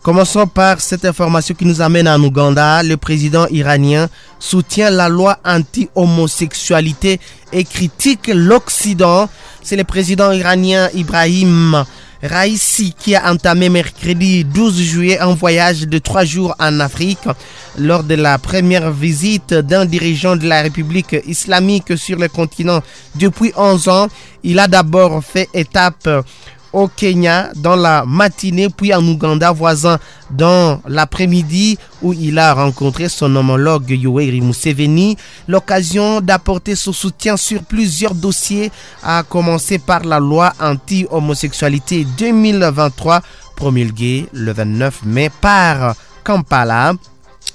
Commençons par cette information qui nous amène en Ouganda. Le président iranien soutient la loi anti-homosexualité et critique l'Occident. C'est le président iranien Ibrahim Raïssi qui a entamé mercredi 12 juillet un voyage de 3 jours en Afrique. Lors de la première visite d'un dirigeant de la République islamique sur le continent depuis 11 ans, il a d'abord fait étape au Kenya dans la matinée, puis en Ouganda voisin dans l'après-midi où il a rencontré son homologue Yoweri Museveni. L'occasion d'apporter son soutien sur plusieurs dossiers, à commencer par la loi anti-homosexualité 2023 promulguée le 29 mai par Kampala.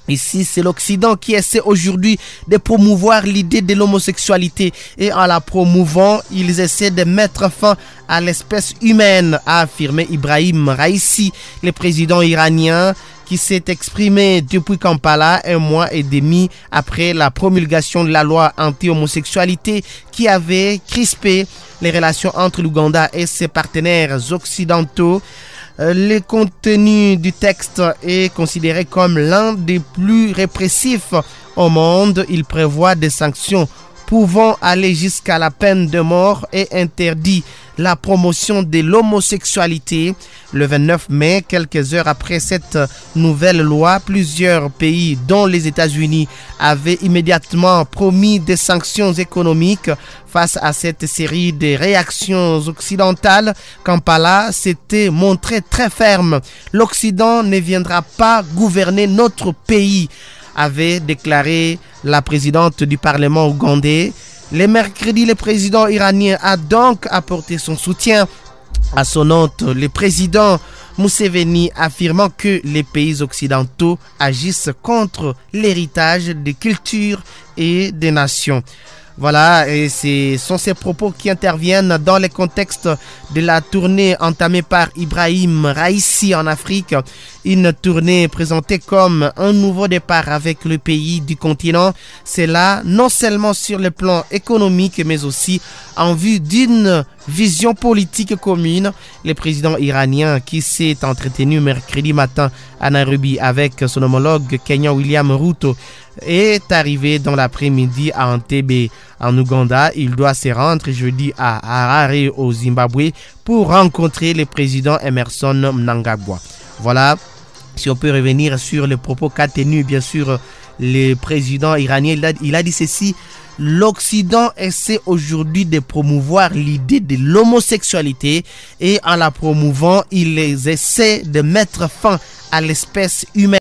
Ici, c'est l'Occident qui essaie aujourd'hui de promouvoir l'idée de l'homosexualité et en la promouvant, ils essaient de mettre fin à l'espèce humaine, a affirmé Ibrahim Raïssi, le président iranien qui s'est exprimé depuis Kampala un mois et demi après la promulgation de la loi anti-homosexualité qui avait crispé les relations entre l'Ouganda et ses partenaires occidentaux. Le contenu du texte est considéré comme l'un des plus répressifs au monde. Il prévoit des sanctions pouvant aller jusqu'à la peine de mort et interdit la promotion de l'homosexualité. Le 29 mai, quelques heures après cette nouvelle loi, plusieurs pays, dont les États-Unis, avaient immédiatement promis des sanctions économiques face à cette série de réactions occidentales. Kampala s'était montré très ferme. L'Occident ne viendra pas gouverner notre pays, avait déclaré la présidente du Parlement ougandais. Le mercredi, le président iranien a donc apporté son soutien à son hôte, le président Museveni, affirmant que les pays occidentaux agissent contre l'héritage des cultures et des nations. Voilà, et ce sont ces propos qui interviennent dans le contexte de la tournée entamée par Ibrahim Raïssi en Afrique. Une tournée présentée comme un nouveau départ avec le pays du continent. C'est là non seulement sur le plan économique, mais aussi en vue d'une vision politique commune. Le président iranien qui s'est entretenu mercredi matin à Nairobi avec son homologue kenyan William Ruto est arrivé dans l'après-midi à Entebbe en Ouganda. Il doit se rendre jeudi à Harare au Zimbabwe pour rencontrer le président Emerson Mnangagwa. Voilà, si on peut revenir sur les propos qu'a tenu bien sûr le président iranien, il a dit ceci: l'Occident essaie aujourd'hui de promouvoir l'idée de l'homosexualité et en la promouvant, il essaie de mettre fin à l'espèce humaine.